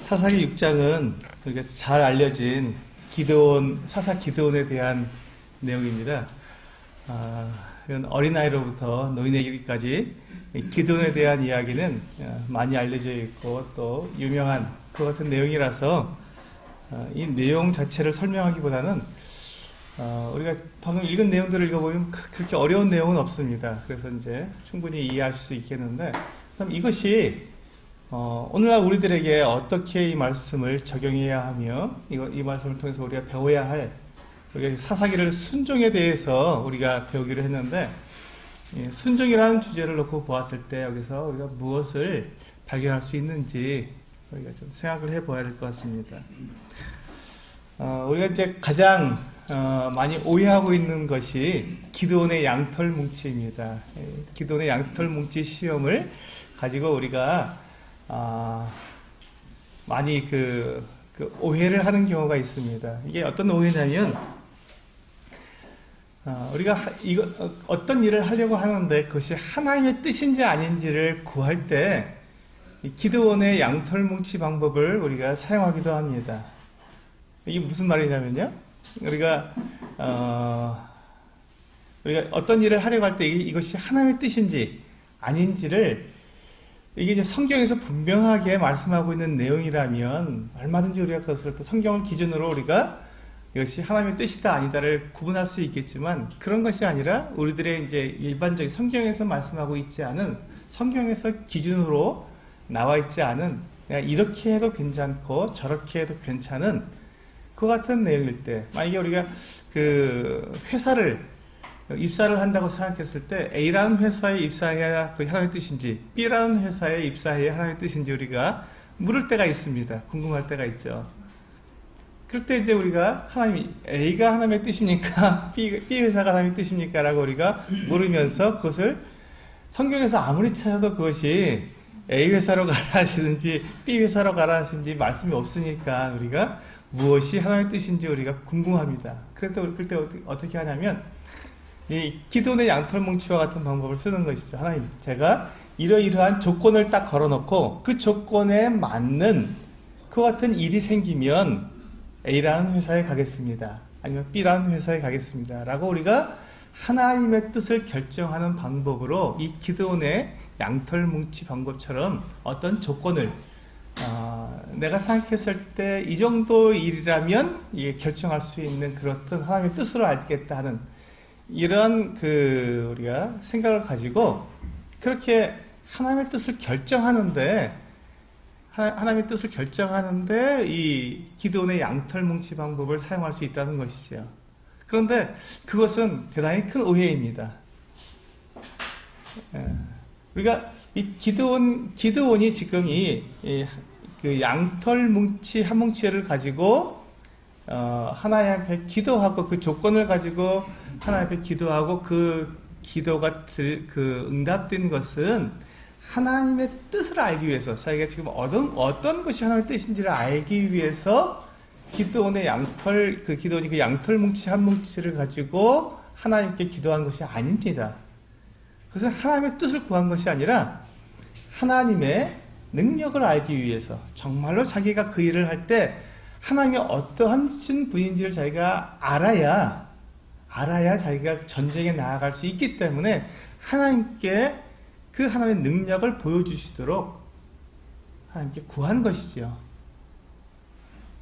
사사기 6장은 우리가 잘 알려진 사사 기드온에 대한 내용입니다. 이건 어린아이로부터 노인에게까지 기드온에 대한 이야기는 많이 알려져 있고 또 유명한 그 같은 내용이라서 이 내용 자체를 설명하기보다는 우리가 방금 읽은 내용들을 읽어보면 그렇게 어려운 내용은 없습니다. 그래서 이제 충분히 이해할 수 있겠는데, 그럼 이것이 오늘날 우리들에게 어떻게 이 말씀을 적용해야 하며 이 말씀을 통해서 우리가 배워야 할, 우리가 사사기를 순종에 대해서 우리가 배우기로 했는데, 순종이라는 주제를 놓고 보았을 때 여기서 우리가 무엇을 발견할 수 있는지 우리가 좀 생각을 해봐야 될 것 같습니다. 우리가 이제 가장 많이 오해하고 있는 것이 기드온의 양털 뭉치입니다. 기드온의 양털 뭉치 시험을 가지고 우리가 많이 그 오해를 하는 경우가 있습니다. 이게 어떤 오해냐면, 우리가 어떤 일을 하려고 하는데 그것이 하나님의 뜻인지 아닌지를 구할 때 이 기드온의 양털 뭉치 방법을 우리가 사용하기도 합니다. 이게 무슨 말이냐면요, 우리가 어떤 일을 하려고 할 때 이것이 하나님의 뜻인지 아닌지를, 이게 이제 성경에서 분명하게 말씀하고 있는 내용이라면 얼마든지 우리가 그것을 또 성경을 기준으로 우리가 이것이 하나님의 뜻이다 아니다를 구분할 수 있겠지만, 그런 것이 아니라 우리들의 이제 일반적인 성경에서 말씀하고 있지 않은, 성경에서 기준으로 나와 있지 않은, 그냥 이렇게 해도 괜찮고 저렇게 해도 괜찮은 그 같은 내용일 때, 만약에 우리가 입사를 한다고 생각했을 때 A라는 회사에 입사해야 그게 하나님의 뜻인지 B라는 회사에 입사해야 하나님의 뜻인지 우리가 물을 때가 있습니다. 궁금할 때가 있죠. 그럴 때 이제 우리가 A가 하나님의 뜻입니까? B 회사가 하나님의 뜻입니까? 라고 우리가 물으면서 그것을 성경에서 아무리 찾아도 그것이 A 회사로 가라 하시든지 B 회사로 가라 하시든지 말씀이 없으니까 우리가 무엇이 하나님의 뜻인지 우리가 궁금합니다. 그럴 때 어떻게 하냐면 이 기드온의 양털 뭉치와 같은 방법을 쓰는 것이죠. 하나님, 제가 이러이러한 조건을 딱 걸어놓고 그 조건에 맞는 그 같은 일이 생기면 A라는 회사에 가겠습니다. 아니면 B라는 회사에 가겠습니다. 라고 우리가 하나님의 뜻을 결정하는 방법으로 이 기드온의 양털 뭉치 방법처럼 어떤 조건을 내가 생각했을 때 이 정도 일이라면 이게 결정할 수 있는 그렇던 하나님의 뜻으로 알겠다 하는 이런 우리가 생각을 가지고 그렇게 하나님의 뜻을 결정하는데 이 기드온의 양털 뭉치 방법을 사용할 수 있다는 것이죠. 그런데 그것은 대단히 큰 오해입니다. 우리가 이 기드온이 지금 그 양털 뭉치 한 뭉치를 가지고 하나님 앞에 기도하고 그 조건을 가지고 하나님 앞에 기도하고 그 기도가 응답된 것은 하나님의 뜻을 알기 위해서, 자기가 지금 어떤 것이 하나님의 뜻인지를 알기 위해서 기드온의 기드온이 그 양털 뭉치 한 뭉치를 가지고 하나님께 기도한 것이 아닙니다. 그것은 하나님의 뜻을 구한 것이 아니라 하나님의 능력을 알기 위해서, 정말로 자기가 그 일을 할 때 하나님이 어떠한 분인지를 자기가 알아야 자기가 전쟁에 나아갈 수 있기 때문에 하나님께 그 하나님의 능력을 보여주시도록 하나님께 구하는 것이죠.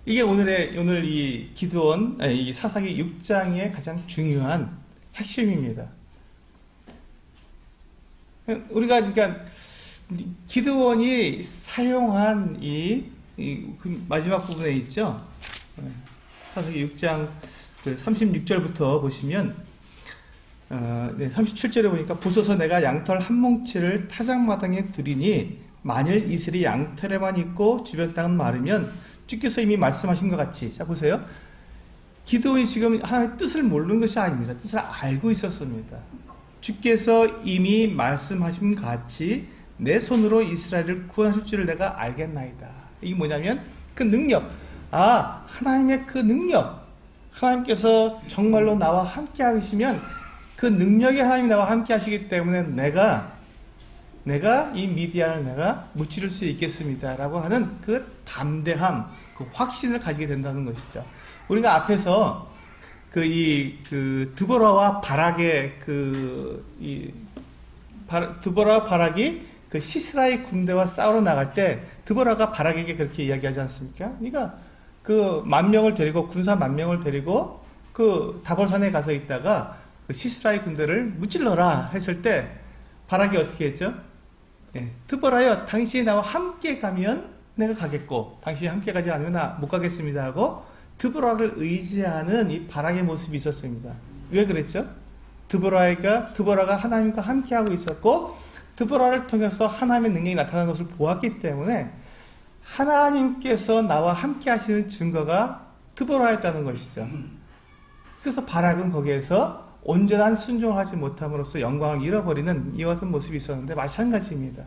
이게 오늘 이 기드온, 이 사사기 6장의 가장 중요한 핵심입니다. 우리가 그러니까 기드온이 사용한 그 마지막 부분에 있죠. 사사기 6장 36절부터 보시면 37절에 보니까 보소서 내가 양털 한 뭉치를 타작마당에 두리니 만일 이슬이 양털에만 있고 주변 땅은 마르면 주께서 이미 말씀하신 것 같이. 자 보세요. 기드온이 지금 하나님의 뜻을 모르는 것이 아닙니다. 뜻을 알고 있었습니다. 주께서 이미 말씀하신 것 같이 내 손으로 이스라엘을 구하실 줄을 내가 알겠나이다. 이게 뭐냐면 그 능력, 하나님의 그 능력, 하나님께서 정말로 나와 함께 하시면 그 능력이 하나님이 나와 함께 하시기 때문에 내가 이 미디안을 내가 무찌를 수 있겠습니다 라고 하는 그 담대함, 그 확신을 가지게 된다는 것이죠. 우리가 앞에서 드보라와 바락의 드보라와 바락이 그 시스라의 군대와 싸우러 나갈 때 드보라가 바락에게 그렇게 이야기하지 않습니까? 그러니까 그 10,000명을 데리고 군사 10,000명을 데리고 그 다볼산에 가서 있다가 그 시스라의 군대를 무찔러라 했을 때 바락이 어떻게 했죠? 예, 드보라여, 당신이 나와 함께 가면 내가 가겠고 당신이 함께 가지 않으면 나 못 가겠습니다 하고 드보라를 의지하는 이 바락의 모습이 있었습니다. 왜 그랬죠? 드보라가 하나님과 함께 하고 있었고 드보라를 통해서 하나님의 능력이 나타나는 것을 보았기 때문에 하나님께서 나와 함께 하시는 증거가 드보라였다는 것이죠. 그래서 바락은 거기에서 온전한 순종을 하지 못함으로써 영광을 잃어버리는 이와 같은 모습이 있었는데 마찬가지입니다.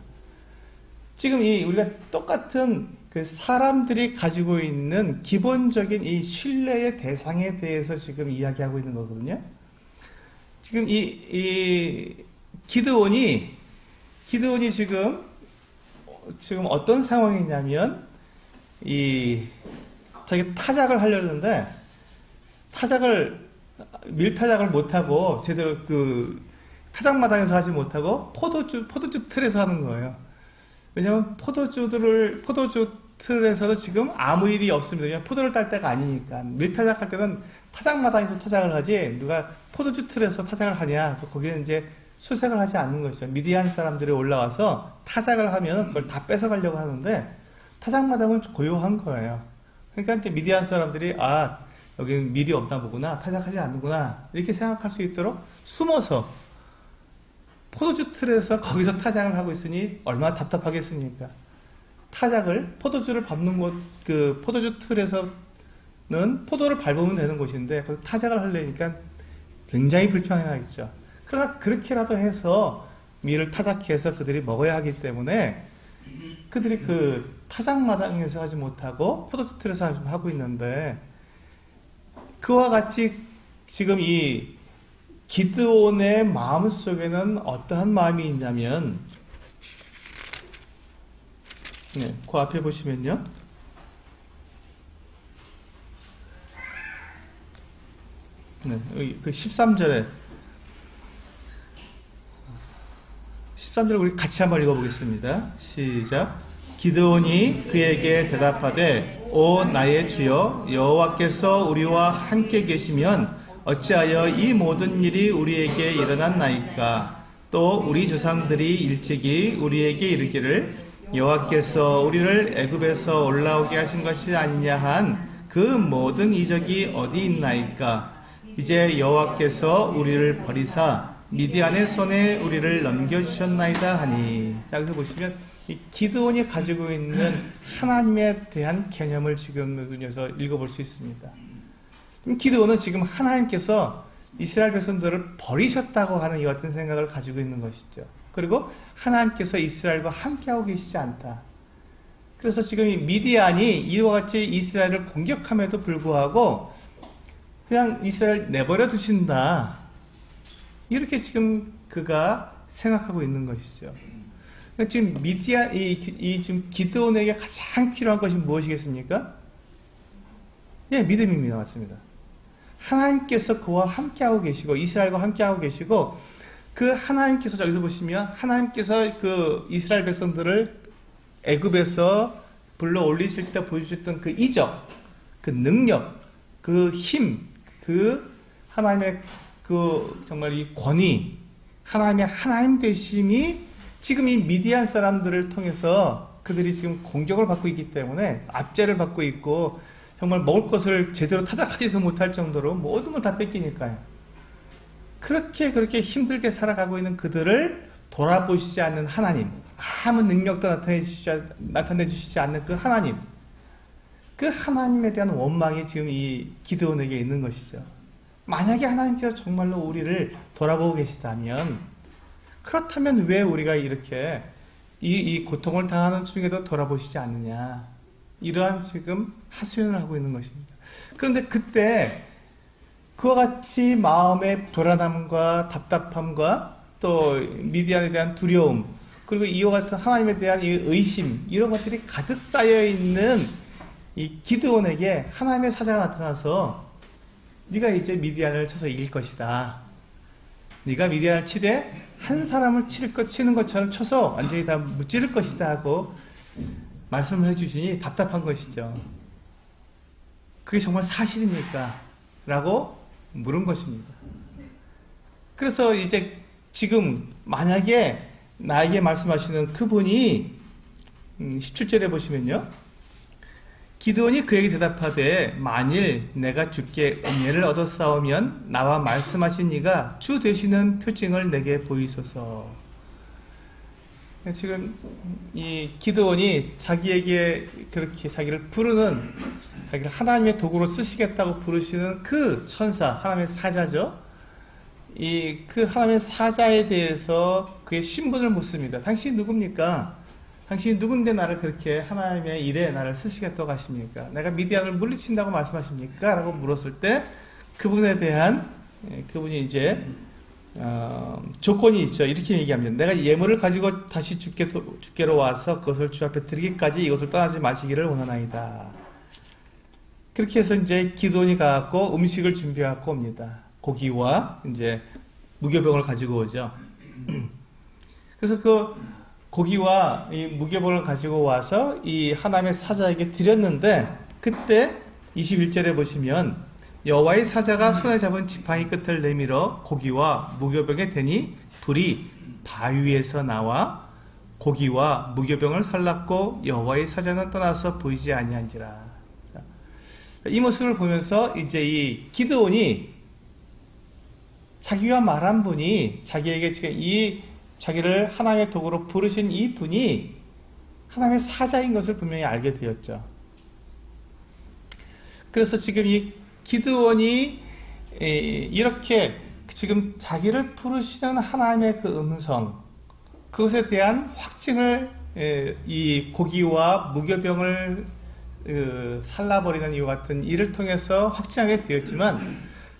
지금 우리가 똑같은 그 사람들이 가지고 있는 기본적인 이 신뢰의 대상에 대해서 지금 이야기하고 있는 거거든요. 지금 기드온이 지금 어떤 상황이냐면 자기 타작을 하려는데 밀타작을 못하고 제대로 그 타작마당에서 하지 못하고 포도주 틀에서 하는 거예요. 왜냐면 포도주 틀에서도 지금 아무 일이 없습니다. 그냥 포도를 딸 때가 아니니까. 밀타작할 때는 타작마당에서 타작을 하지 누가 포도주 틀에서 타작을 하냐. 거기는 이제 수색을 하지 않는 것이죠. 미디안 사람들이 올라와서 타작을 하면 그걸 다 뺏어가려고 하는데 타작마당은 고요한 거예요. 그러니까 이제 미디안 사람들이 여기는 밀이 없나 보구나, 타작하지 않는구나 이렇게 생각할 수 있도록 숨어서 포도주 틀에서 거기서 타작을 하고 있으니 얼마나 답답하겠습니까? 포도주를 밟는 곳, 그 포도주 틀에서는 포도를 밟으면 되는 곳인데 거기서 타작을 하려니까 굉장히 불편하겠죠. 그러나 그렇게라도 해서 밀을 타작해서 그들이 먹어야 하기 때문에 그들이 그 타작마당에서 하지 못하고 포도주 틀에서 하고 있는데 그와 같이 지금 이 기드온의 마음속에는 어떠한 마음이 있냐면 그 앞에 보시면요. 그 13절에 13절 우리 같이 한번 읽어보겠습니다. 시작. 기드온이 그에게 대답하되 오 나의 주여 여호와께서 우리와 함께 계시면 어찌하여 이 모든 일이 우리에게 일어났나이까. 또 우리 조상들이 일찍이 우리에게 이르기를 여호와께서 우리를 애굽에서 올라오게 하신 것이 아니냐 한 그 모든 이적이 어디 있나이까. 이제 여호와께서 우리를 버리사 미디안의 손에 우리를 넘겨주셨나이다 하니. 자, 여기서 보시면 이 기드온이 가지고 있는 하나님에 대한 개념을 지금 여기서 읽어볼 수 있습니다. 기드온은 지금 하나님께서 이스라엘 백성들을 버리셨다고 하는 이 같은 생각을 가지고 있는 것이죠. 그리고 하나님께서 이스라엘과 함께하고 계시지 않다. 그래서 지금 이 미디안이 이와 같이 이스라엘을 공격함에도 불구하고 그냥 이스라엘 내버려 두신다. 이렇게 지금 그가 생각하고 있는 것이죠. 지금 지금 기드온에게 가장 필요한 것이 무엇이겠습니까? 예, 믿음입니다. 맞습니다. 하나님께서 그와 함께하고 계시고 이스라엘과 함께하고 계시고 그 하나님께서 여기서 보시면 하나님께서 그 이스라엘 백성들을 애굽에서 불러 올리실 때 보여주셨던 그 이적, 그 능력, 그 힘, 그 하나님의 그 정말 이 권위, 하나님의 하나님 되심이 지금 이 미디안 사람들을 통해서 그들이 지금 공격을 받고 있기 때문에 압제를 받고 있고 정말 먹을 것을 제대로 타작하지도 못할 정도로 모든 걸 다 뺏기니까요. 그렇게 힘들게 살아가고 있는 그들을 돌아보시지 않는 하나님, 아무 능력도 나타내 주시지 않는 그 하나님, 그 하나님에 대한 원망이 지금 이 기드온에게 있는 것이죠. 만약에 하나님께서 정말로 우리를 돌아보고 계시다면, 그렇다면 왜 우리가 이렇게 이 고통을 당하는 중에도 돌아보시지 않느냐, 이러한 지금 하소연을 하고 있는 것입니다. 그런데 그때 그와 같이 마음의 불안함과 답답함과 또 미디안에 대한 두려움, 그리고 이와 같은 하나님에 대한 이 의심, 이런 것들이 가득 쌓여 있는 이 기드온에게 하나님의 사자가 나타나서 네가 이제 미디안을 쳐서 이길 것이다. 네가 미디안을 치되 한 사람을 치는 것처럼 쳐서 완전히 다 무찌를 것이다 하고 말씀을 해주시니 답답한 것이죠. 그게 정말 사실입니까? 라고 물은 것입니다. 그래서 이제 지금 만약에 나에게 말씀하시는 그분이 17절에 보시면요, 기드온이 그에게 대답하되 만일 내가 주께 은혜를 얻었사오면 나와 말씀하신 이가 주 되시는 표징을 내게 보이소서. 지금 이 기드온이 자기에게 그렇게 자기를 부르는, 자기를 하나님의 도구로 쓰시겠다고 부르시는 그 천사, 하나님의 사자죠. 그 하나님의 사자에 대해서 그의 신분을 묻습니다. 당신이 누굽니까? 당신이 누군데 나를 그렇게 하나님의 일에 나를 쓰시겠다고 하십니까? 내가 미디안을 물리친다고 말씀하십니까? 라고 물었을 때 그분에 대한, 그분이 이제 조건이 있죠. 이렇게 얘기합니다. 내가 예물을 가지고 다시 주께로 와서 그것을 주 앞에 드리기까지 이것을 떠나지 마시기를 원하나이다. 그렇게 해서 이제 기드온이 가갖고 음식을 준비해갖고 옵니다. 고기와 이제 무교병을 가지고 오죠. 그래서 그 고기와 이 무교병을 가지고 와서 이 하나님의 사자에게 드렸는데, 그때 21절에 보시면 여호와의 사자가 손에 잡은 지팡이 끝을 내밀어 고기와 무교병에 대니 둘이 바위 위에서 나와 고기와 무교병을 살랐고 여호와의 사자는 떠나서 보이지 아니한지라. 이 모습을 보면서 이제 이 기드온이 자기와 말한 분이, 자기에게 지금 자기를 하나님의 도구로 부르신 이 분이 하나님의 사자인 것을 분명히 알게 되었죠. 그래서 지금 이 기드온이 이렇게 지금 자기를 부르시는 하나님의 그 음성, 그것에 대한 확증을 이 고기와 무교병을 살라버리는 이와 같은 일을 통해서 확증하게 되었지만,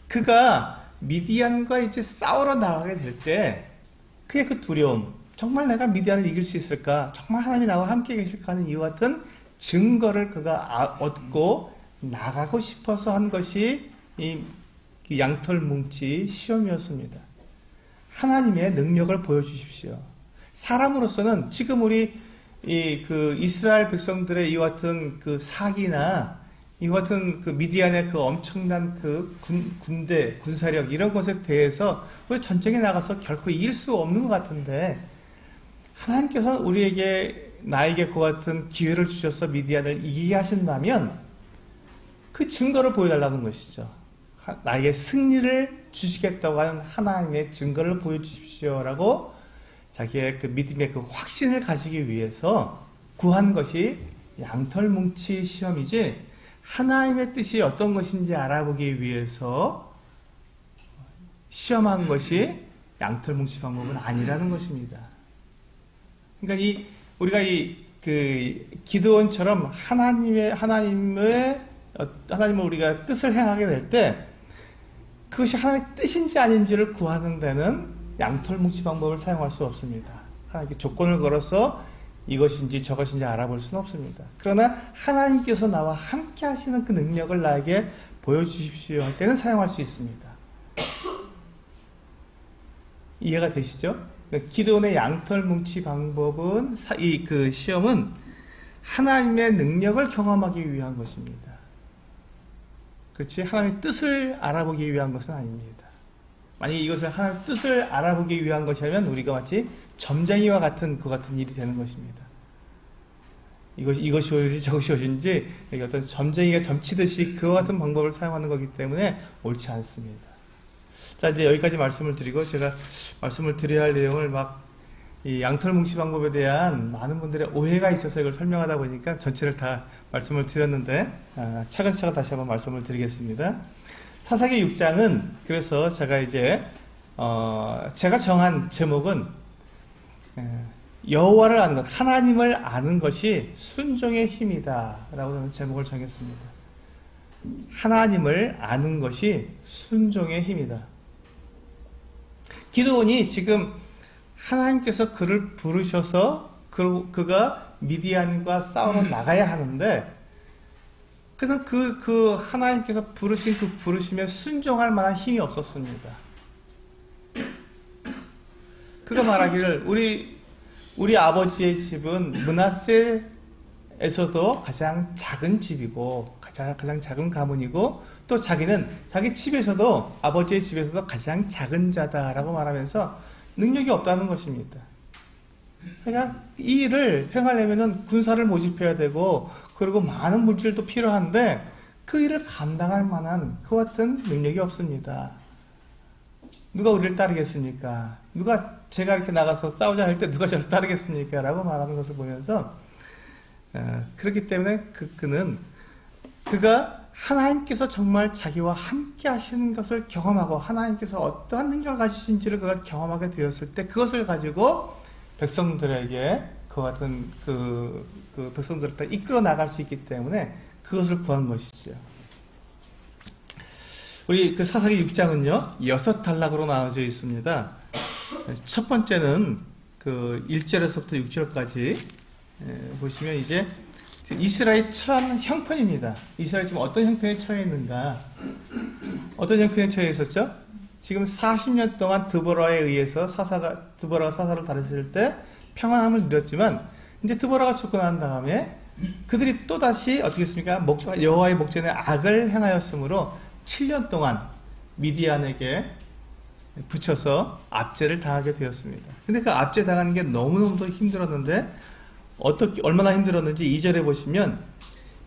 그가 미디안과 이제 싸우러 나가게 될 때 그의 그 두려움, 정말 내가 미디안을 이길 수 있을까? 정말 하나님이 나와 함께 계실까? 하는 이와 같은 증거를 그가 얻고 나가고 싶어서 한 것이 이 양털뭉치 시험이었습니다. 하나님의 능력을 보여주십시오. 사람으로서는 지금 우리 그 이스라엘 백성들의 이와 같은 그 사기나 이와 같은 그 미디안의 그 엄청난 그 군대, 군사력, 이런 것에 대해서 우리 전쟁에 나가서 결코 이길 수 없는 것 같은데, 하나님께서는 나에게 그 같은 기회를 주셔서 미디안을 이기게 하신다면 그 증거를 보여달라는 것이죠. 나에게 승리를 주시겠다고 하는 하나님의 증거를 보여주십시오라고 자기의 그 믿음의 그 확신을 가지기 위해서 구한 것이 양털뭉치 시험이지, 하나님의 뜻이 어떤 것인지 알아보기 위해서 시험한 것이 양털뭉치 방법은 아니라는 것입니다. 그러니까 우리가 그 기드온처럼 하나님을 우리가 뜻을 행하게 될 때 그것이 하나님의 뜻인지 아닌지를 구하는 데는 양털뭉치 방법을 사용할 수 없습니다. 하나님께 조건을 걸어서 이것인지 저것인지 알아볼 수는 없습니다. 그러나 하나님께서 나와 함께 하시는 그 능력을 나에게 보여주십시오 할 때는 사용할 수 있습니다. 이해가 되시죠? 기드온의 양털뭉치 방법은, 그 시험은 하나님의 능력을 경험하기 위한 것입니다. 그렇지, 하나님의 뜻을 알아보기 위한 것은 아닙니다. 만약에 이것을 하나님의 뜻을 알아보기 위한 것이라면 우리가 마치 점쟁이와 같은 그 같은 일이 되는 것입니다. 이것이 옳은지 저것이 옳은지 어떤 점쟁이가 점치듯이 그와 같은 방법을 사용하는 거기 때문에 옳지 않습니다. 자, 이제 여기까지 말씀을 드리고, 제가 말씀을 드려야 할 내용을 이 양털뭉치 방법에 대한 많은 분들의 오해가 있어서 이걸 설명하다 보니까 전체를 다 말씀을 드렸는데, 차근차근 다시 한번 말씀을 드리겠습니다. 사사기 6장은, 그래서 제가 이제 제가 정한 제목은 여호와를 아는 것, 하나님을 아는 것이 순종의 힘이다 라고 저는 제목을 정했습니다. 하나님을 아는 것이 순종의 힘이다. 기드온이 지금 하나님께서 그를 부르셔서 그가 미디안과 싸우러 나가야 하는데 그는 그 하나님께서 부르신 그 부르심에 순종할 만한 힘이 없었습니다. 그가 말하기를 우리 아버지의 집은 므낫세에서도 가장 작은 집이고 가장 작은 가문이고 또 자기는 자기 집에서도 아버지의 집에서도 가장 작은 자다라고 말하면서 능력이 없다는 것입니다. 그러니까 이 일을 행하려면 군사를 모집해야 되고 그리고 많은 물질도 필요한데 그 일을 감당할 만한 그와 같은 능력이 없습니다. 누가 우리를 따르겠습니까? 제가 이렇게 나가서 싸우자 할 때 누가 저를 따르겠습니까? 라고 말하는 것을 보면서 그렇기 때문에 그가 하나님께서 정말 자기와 함께 하시는 것을 경험하고 하나님께서 어떠한 능력을 가지신지를 그가 경험하게 되었을 때 그것을 가지고 백성들에게 그와 같은 그 백성들을 다 이끌어 나갈 수 있기 때문에 그것을 구한 것이죠. 우리 그 사사기 6장은요 6단락으로 나눠져 있습니다. 첫 번째는 그 1절에서부터 6절까지 보시면 이제 이스라엘의 처한 형편입니다. 이스라엘이 지금 어떤 형편에 처해 있는가? 어떤 형편에 처해 있었죠? 지금 40년 동안 드보라에 의해서 드보라가 사사를 다스릴 때 평안함을 누렸지만 이제 드보라가 죽고 난 다음에 그들이 또다시 어떻게 했습니까? 여호와의 목전에 악을 행하였으므로 7년 동안 미디안에게 붙여서 압제를 당하게 되었습니다. 근데 그 압제 당하는 게 너무너무 힘들었는데 얼마나 힘들었는지 2절에 보시면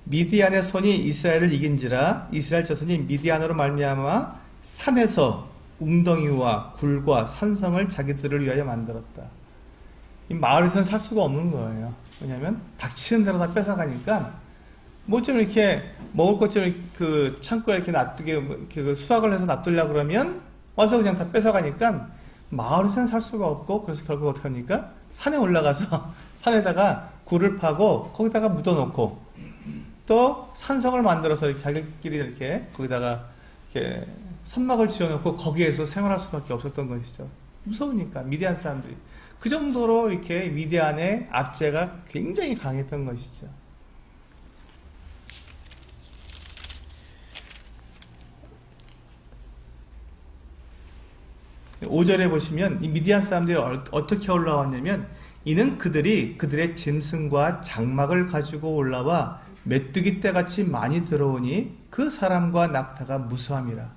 미디안의 손이 이스라엘을 이긴지라 이스라엘 자손이 미디안으로 말미암아 산에서 웅덩이와 굴과 산성을 자기들을 위하여 만들었다. 이 마을에서는 살 수가 없는 거예요. 왜냐하면 닥치는 대로 다 뺏어가니까 뭐 좀 이렇게 먹을 것 좀 그 창고에 이렇게 놔두게 수확을 해서 놔두려고 그러면 와서 그냥 다 뺏어가니까 마을에서는 살 수가 없고 그래서 결국 어떻게 합니까? 산에 올라가서 산에다가 굴을 파고 거기다가 묻어놓고 또 산성을 만들어서 이렇게 자기들끼리 이렇게 거기다가 이렇게 선막을 지어놓고 거기에서 생활할 수밖에 없었던 것이죠. 무서우니까 미디안 사람들이 그 정도로 이렇게 미디안의 압제가 굉장히 강했던 것이죠. 5절에 보시면 이 미디안 사람들이 어떻게 올라왔냐면 이는 그들의 짐승과 장막을 가지고 올라와 메뚜기 떼같이 많이 들어오니 그 사람과 낙타가 무수함이라.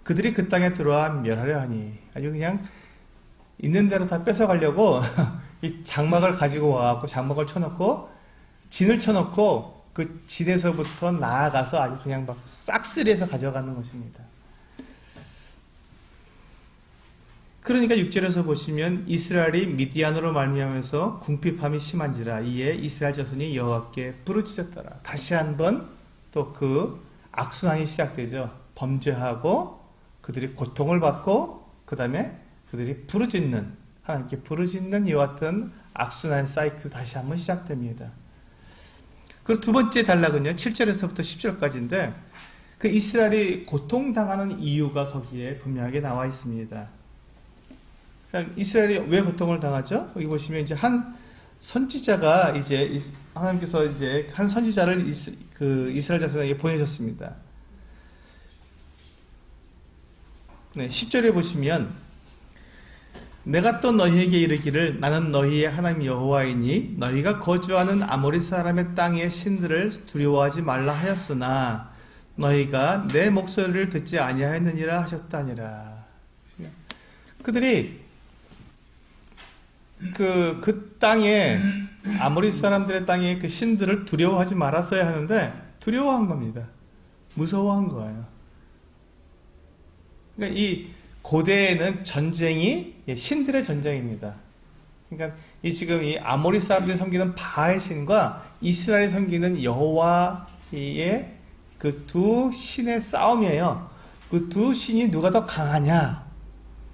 그들이 그 땅에 들어와 멸하려 하니 아주 그냥 있는 대로 다 뺏어가려고 이 장막을 가지고 와갖고 장막을 쳐놓고 진을 쳐놓고 그 진에서부터 나아가서 아주 그냥 막 싹쓸이해서 가져가는 것입니다. 그러니까 6절에서 보시면 이스라엘이 미디안으로 말미암아서 궁핍함이 심한지라 이에 이스라엘 자손이 여호와께 부르짖었더라. 다시 한번 또 그 악순환이 시작되죠. 범죄하고 그들이 고통을 받고 그 다음에 그들이 부르짖는 하나님께 부르짖는 이와 같은 악순환 사이클 다시 한번 시작됩니다. 그리고 두 번째 단락은요 7절에서부터 10절까지인데 그 이스라엘이 고통당하는 이유가 거기에 분명하게 나와 있습니다. 이스라엘이 왜 고통을 당하죠? 여기 보시면 이제 한 선지자가 이제 하나님께서 이제 한 선지자를 이스라엘 자손에게 보내셨습니다. 네, 10절에 보시면 내가 또 너희에게 이르기를 나는 너희의 하나님 여호와이니 너희가 거주하는 아모리 사람의 땅의 신들을 두려워하지 말라 하였으나 너희가 내 목소리를 듣지 아니하였느니라 하셨다니라. 그들이 그 땅에 아모리 사람들의 땅에 그 신들을 두려워하지 말았어야 하는데 두려워한 겁니다. 무서워한 거예요. 그러니까 이 고대에는 전쟁이 신들의 전쟁입니다. 그러니까 지금 이 아모리 사람들이 섬기는 바알 신과 이스라엘이 섬기는 여호와의 그 두 신의 싸움이에요. 그 두 신이 누가 더 강하냐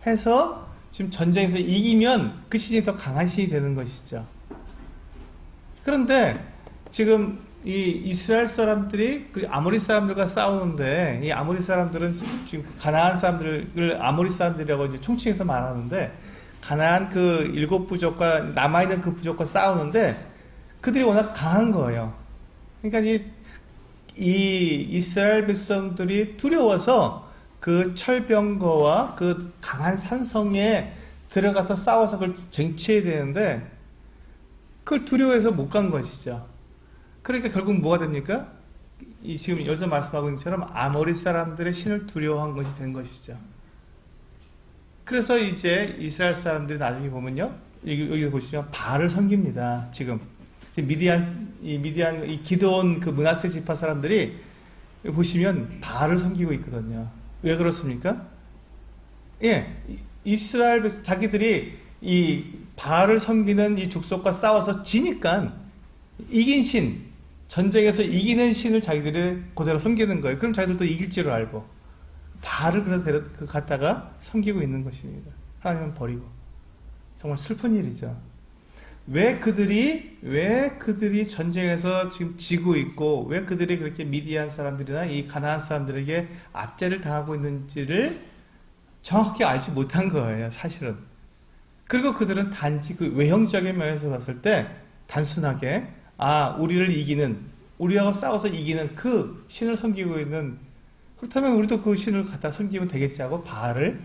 해서 지금 전쟁에서 이기면 그 신이 더 강한 신이 되는 것이죠. 그런데 지금 이 이스라엘 사람들이 그 아모리 사람들과 싸우는데 이 아모리 사람들은 지금 가나안 사람들을 아모리 사람들이라고 이제 총칭해서 말하는데 가나안 그 7부족과 남아있는 그 부족과 싸우는데 그들이 워낙 강한 거예요. 그러니까 이 이스라엘 백성들이 두려워서 그 철병거와 그 강한 산성에 들어가서 싸워서 그걸 쟁취해야 되는데 그걸 두려워해서 못 간 것이죠. 그러니까 결국 뭐가 됩니까? 지금 여기서 말씀하고 있는 것처럼 아모리 사람들의 신을 두려워한 것이 된 것이죠. 그래서 이제 이스라엘 사람들이 나중에 보면요, 여기 보시면 바알을 섬깁니다. 지금 미디안 이 기드온 그 므낫세 지파 사람들이 보시면 바알을 섬기고 있거든요. 왜 그렇습니까? 예, 이스라엘 자기들이 이 바알을 섬기는 이 족속과 싸워서 지니까 이긴 신, 전쟁에서 이기는 신을 자기들이 그대로 섬기는 거예요. 그럼 자기들도 이길 줄 알고 바알을 그래서 갖다가 섬기고 있는 것입니다. 하나님은 버리고. 정말 슬픈 일이죠. 왜 그들이 전쟁에서 지금 지고 있고 왜 그들이 그렇게 미디안 사람들이나 이 가나안 사람들에게 압제를 당하고 있는지를 정확히 알지 못한 거예요, 사실은. 그리고 그들은 단지 그 외형적인 면에서 봤을 때 단순하게 우리하고 싸워서 이기는 그 신을 섬기고 있는, 그렇다면 우리도 그 신을 갖다 섬기면 되겠지 하고 바알을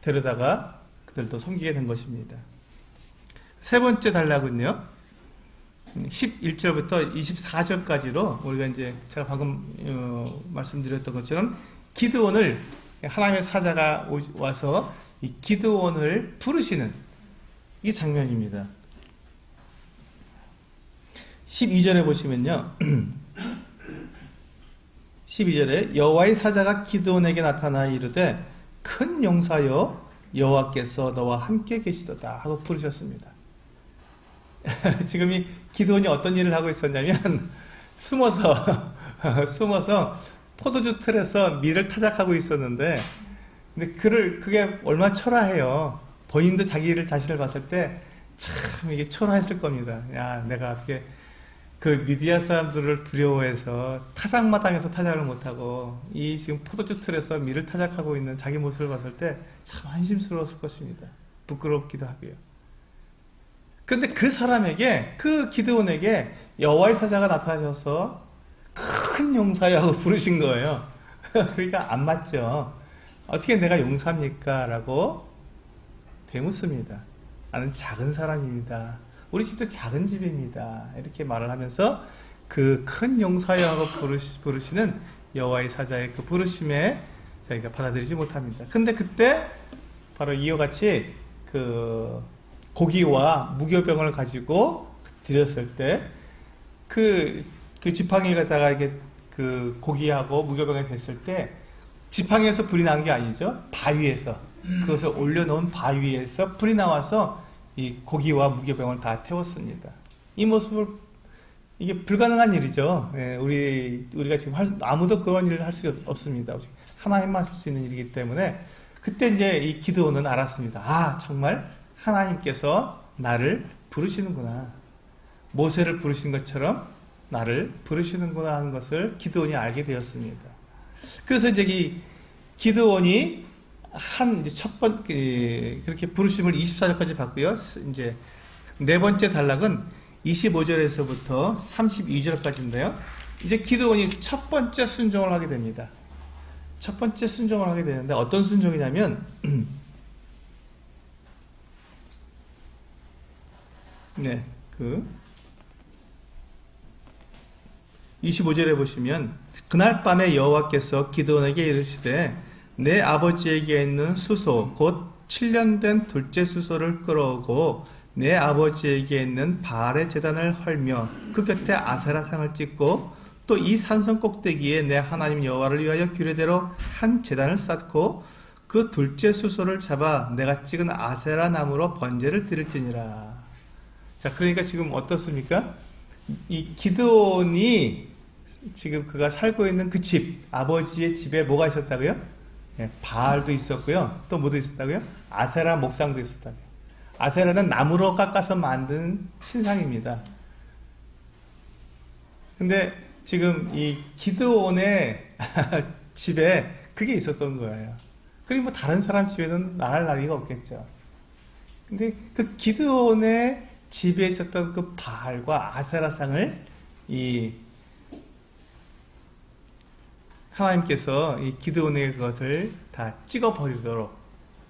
데려다가 그들도 섬기게 된 것입니다. 세 번째 단락은요, 11절부터 24절까지로 우리가 이제 제가 방금 말씀드렸던 것처럼 기드온을, 하나님의 사자가 와서 이 기드온을 부르시는 이 장면입니다. 12절에 보시면요, 12절에 여호와의 사자가 기드온에게 나타나 이르되 큰 용사여 여호와께서 너와 함께 계시도다 하고 부르셨습니다. 지금 이 기드온이 어떤 일을 하고 있었냐면 숨어서 포도주 틀에서 밀을 타작하고 있었는데, 근데 그게 얼마나 초라해요. 본인도 자신을 봤을 때 참 이게 초라했을 겁니다. 야, 내가 어떻게 그 미디안 사람들을 두려워해서 타작마당에서 타작을 못하고 이 지금 포도주 틀에서 밀을 타작하고 있는 자기 모습을 봤을 때 참 한심스러웠을 것입니다. 부끄럽기도 하고요. 그런데 그 사람에게, 그 기드온에게 여호와의 사자가 나타나셔서 큰 용사야고 부르신 거예요. 그러니까 안 맞죠. 어떻게 내가 용사입니까? 라고 되묻습니다. 나는 작은 사람입니다. 우리 집도 작은 집입니다. 이렇게 말을 하면서 그 큰 용사야고 부르시는 여호와의 사자의 그 부르심에 저희가 받아들이지 못합니다. 근데 그때 바로 이와 같이 그 고기와 무교병을 가지고 드렸을 때 그 지팡이를 갖다가 이게 그 고기하고 무교병이 됐을 때 지팡이에서 불이 난 게 아니죠. 바위에서, 그것을 올려놓은 바위에서 불이 나와서 이 고기와 무교병을 다 태웠습니다. 이 모습을, 이게 불가능한 일이죠. 예, 우리가 지금 아무도 그런 일을 할 수 없습니다. 하나님만 할 수 있는 일이기 때문에 그때 이제 이 기드온은 알았습니다. 정말 하나님께서 나를 부르시는구나. 모세를 부르신 것처럼 나를 부르시는구나 하는 것을 기드온이 알게 되었습니다. 그래서 이제 이 기드온이 이제 그렇게 부르심을 24절까지 받고요. 이제 네 번째 단락은 25절에서부터 32절까지인데요. 이제 기드온이 첫 번째 순종을 하게 됩니다. 첫 번째 순종을 하게 되는데 어떤 순종이냐면 네, 25절에 보시면 그날 밤에 여호와께서 기드온에게 이르시되 내 아버지에게 있는 수소 곧 7년 된 둘째 수소를 끌어오고 내 아버지에게 있는 바알의 제단을 헐며 그 곁에 아세라상을 찍고 또 이 산성 꼭대기에 내 하나님 여호와를 위하여 규례대로 한 제단을 쌓고 그 둘째 수소를 잡아 내가 찍은 아세라 나무로 번제를 드릴지니라. 자, 그러니까 지금 어떻습니까? 이 기드온이 지금 그가 살고 있는 그 집, 아버지의 집에 뭐가 있었다고요? 예, 바알도 있었고요. 또 뭐도 있었다고요? 아세라 목상도 있었다고요. 아세라는 나무로 깎아서 만든 신상입니다. 근데 지금 이 기드온의 집에 그게 있었던 거예요. 그리고 뭐 다른 사람 집에는 나갈 나리가 없겠죠. 근데 그 기드온의 집에 있었던 그 바알과 아세라상을 이 하나님께서 이 기드온의 그것을 다 찍어버리도록,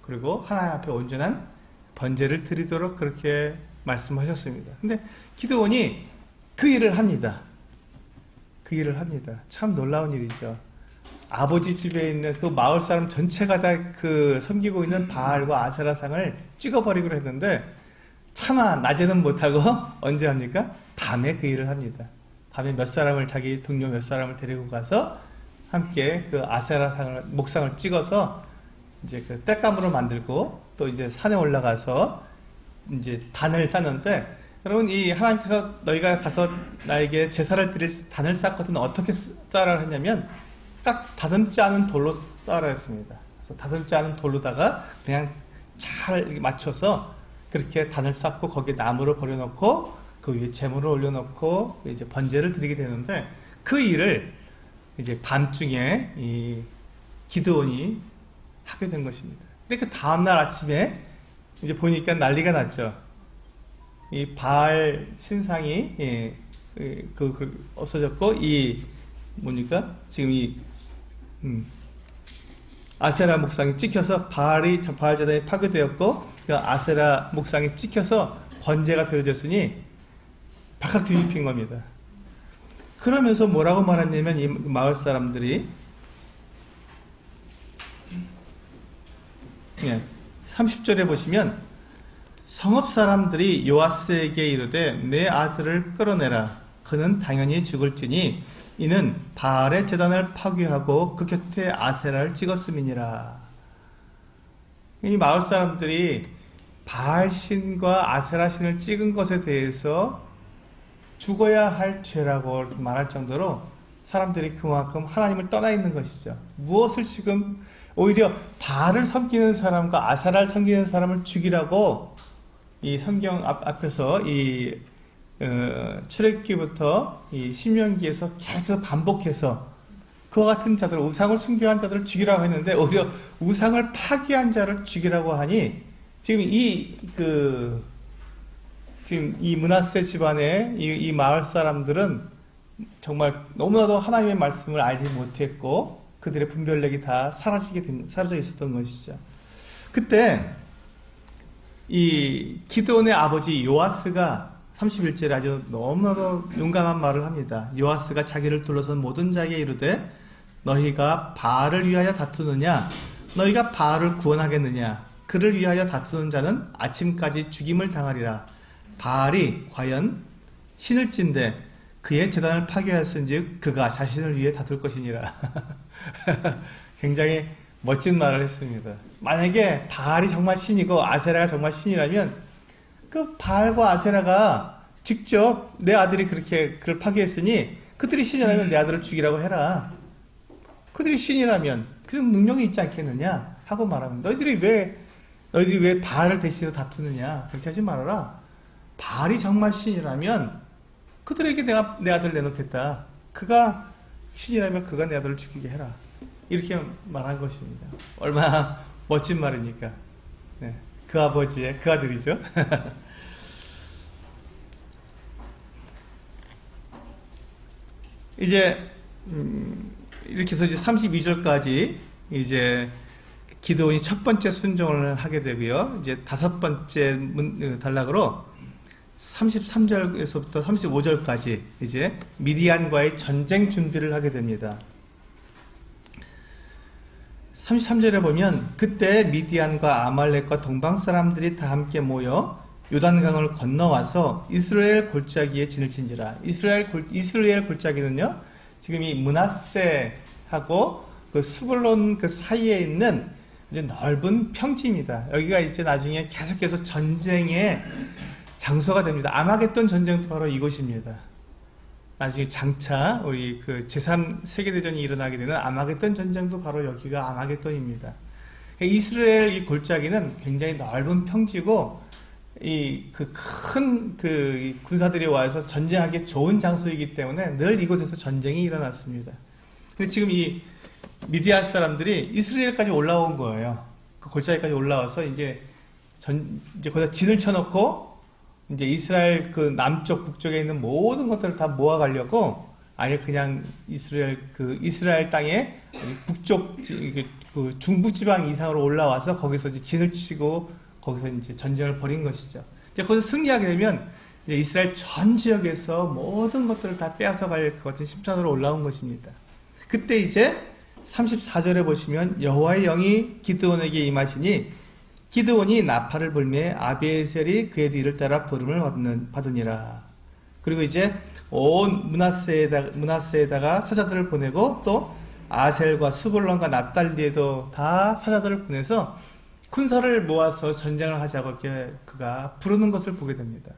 그리고 하나님 앞에 온전한 번제를 드리도록 그렇게 말씀하셨습니다. 근데 기드온이 그 일을 합니다. 그 일을 합니다. 참 놀라운 일이죠. 아버지 집에 있는 그 마을 사람 전체가 다 그 섬기고 있는 바알과 아세라상을 찍어버리기로 했는데, 차마 낮에는 못하고 언제 합니까? 밤에 그 일을 합니다. 밤에 몇 사람을, 자기 동료 몇 사람을 데리고 가서 함께 그 아세라상을, 목상을 찍어서 이제 그 땔감으로 만들고, 또 이제 산에 올라가서 이제 단을 쌓는데, 여러분, 이 하나님께서 너희가 가서 나에게 제사를 드릴 단을 쌓거든 어떻게 쌓으라 했냐면, 딱 다듬지 않은 돌로 쌓으라 했습니다. 그래서 다듬지 않은 돌로다가 그냥 잘 맞춰서 그렇게 단을 쌓고 거기에 나무를 버려놓고 그 위에 재물을 올려놓고 이제 번제를 드리게 되는데, 그 일을 이제 밤중에 이 기드온이 하게 된 것입니다. 근데 그 다음날 아침에 이제 보니까 난리가 났죠. 이 바알 신상이 없어졌고, 이 뭡니까? 지금 이 아세라 목상이 찍혀서 바알 제단이 파괴되었고, 그 아세라 목상이 찍혀서 번제가 드려졌으니 발칵 뒤집힌 겁니다. 그러면서 뭐라고 말했냐면, 이 마을 사람들이 30절에 보시면, 성읍 사람들이 요아스에게 이르되 내 아들을 끌어내라. 그는 당연히 죽을지니 이는 바알의 제단을 파괴하고 그 곁에 아세라를 찍었음이니라. 이 마을 사람들이 바알 신과 아세라 신을 찍은 것에 대해서 죽어야 할 죄라고 말할 정도로 사람들이 그만큼 하나님을 떠나 있는 것이죠. 무엇을 지금 오히려 바알을 섬기는 사람과 아세라를 섬기는 사람을 죽이라고 이 성경 앞에서 이 출애굽기부터 이 신명기에서 계속 반복해서 그와 같은 자들, 우상을 숭배한 자들을 죽이라고 했는데, 오히려 우상을 파괴한 자를 죽이라고 하니, 지금 지금 이 므낫세 집안의 이 마을 사람들은 정말 너무나도 하나님의 말씀을 알지 못했고, 그들의 분별력이 다 사라져 있었던 것이죠. 그때 이 기드온의 아버지 요아스가 31절에 아주 너무나도 용감한 말을 합니다. 요아스가 자기를 둘러선 모든 자에게 이르되 너희가 바알을 위하여 다투느냐? 너희가 바알을 구원하겠느냐? 그를 위하여 다투는 자는 아침까지 죽임을 당하리라. 바알이 과연 신을진데 그의 제단을 파괴하였은즉 그가 자신을 위해 다툴 것이니라. 굉장히 멋진 말을 했습니다. 만약에 바알이 정말 신이고 아세라가 정말 신이라면 그 바알과 아세라가 직접 내 아들이 그렇게 그를 파괴했으니 그들이 신이라면 내 아들을 죽이라고 해라. 그들이 신이라면 그 능력이 있지 않겠느냐 하고 말하면, 너희들이 왜 바알을 대신해서 다투느냐, 그렇게 하지 말아라. 바알이 정말 신이라면 그들에게 내가 내 아들을 내놓겠다. 그가 신이라면 그가 내 아들을 죽이게 해라. 이렇게 말한 것입니다. 얼마나 멋진 말입니까? 네, 그 아버지의 그 아들이죠. 이제 이렇게 해서 이제 32절까지 이제 기드온이 첫 번째 순종을 하게 되고요. 이제 다섯 번째 단락으로 33절에서부터 35절까지 이제 미디안과의 전쟁 준비를 하게 됩니다. 33절에 보면, 그때 미디안과 아말렉과 동방 사람들이 다 함께 모여 요단강을 건너와서 이스라엘 골짜기에 진을 친지라. 이스라엘 골짜기는요, 지금 이 므낫세하고 그 스불론 그 사이에 있는 이제 넓은 평지입니다. 여기가 이제 나중에 계속해서 전쟁의 장소가 됩니다. 아마겟돈 전쟁도 바로 이곳입니다. 나중에 장차 우리 그 제3세계대전이 일어나게 되는 아마겟돈 전쟁도 바로 여기가 아마겟돈입니다. 이스라엘 이 골짜기는 굉장히 넓은 평지고, 이 그 큰 그 군사들이 와서 전쟁하기 좋은 장소이기 때문에 늘 이곳에서 전쟁이 일어났습니다. 근데 지금 이 미디안 사람들이 이스라엘까지 올라온 거예요. 그 골짜기까지 올라와서 이제 이제 거기다 진을 쳐놓고 이제 이스라엘 그 남쪽 북쪽에 있는 모든 것들을 다 모아가려고 아예 그냥 이스라엘 땅에 북쪽 그 중부지방 이상으로 올라와서 거기서 이제 진을 치고 거기서 이제 전쟁을 벌인 것이죠. 이제 거기서 승리하게 되면 이제 이스라엘 전 지역에서 모든 것들을 다 빼앗아갈 것 같은 심판으로 올라온 것입니다. 그때 이제 34절에 보시면 여호와의 영이 기드온에게 임하시니 기드온이 나팔을 불매 아비에셀이 그의 뒤를 따라 부름을 받으니라. 그리고 이제 온 므낫세에다가 사자들을 보내고 또 아셀과 스불론과 납달리에도 다 사자들을 보내서 군사를 모아서 전쟁을 하자고 이렇게 그가 부르는 것을 보게 됩니다.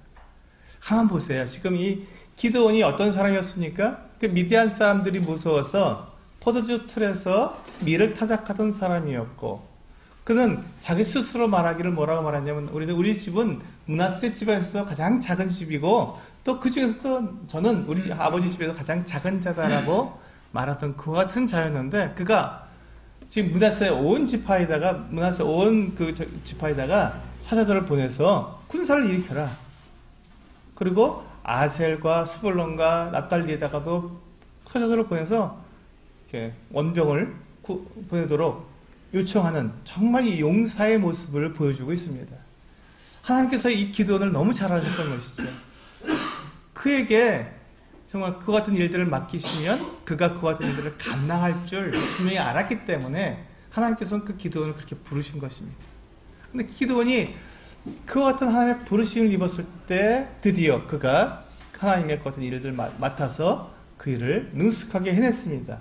한번 보세요. 지금 이 기드온이 어떤 사람이었습니까? 그 미디안 사람들이 무서워서 포도주 틀에서 밀을 타작하던 사람이었고, 그는 자기 스스로 말하기를 뭐라고 말하냐면 우리 집은 므낫세 집에서 가장 작은 집이고 또 그 중에서도 저는 우리 아버지 집에서 가장 작은 자다라고 말하던 그와 같은 자였는데, 그가 지금 므낫세 온 지파에다가 사자들을 보내서 군사를 일으켜라. 그리고 아셀과 스불론과 납달리에다가도 사자들을 보내서 이렇게 원병을 보내도록 요청하는 정말 이 용사의 모습을 보여주고 있습니다. 하나님께서 이 기드온을 너무 잘 아셨던 것이죠. 그에게 정말 그와 같은 일들을 맡기시면 그가 그와 같은 일들을 감당할 줄 분명히 알았기 때문에 하나님께서는 그 기드온을 그렇게 부르신 것입니다. 근데 기드온이 그와 같은 하나님의 부르심을 입었을 때 드디어 그가 하나님의 같은 일들을 맡아서 그 일을 능숙하게 해냈습니다.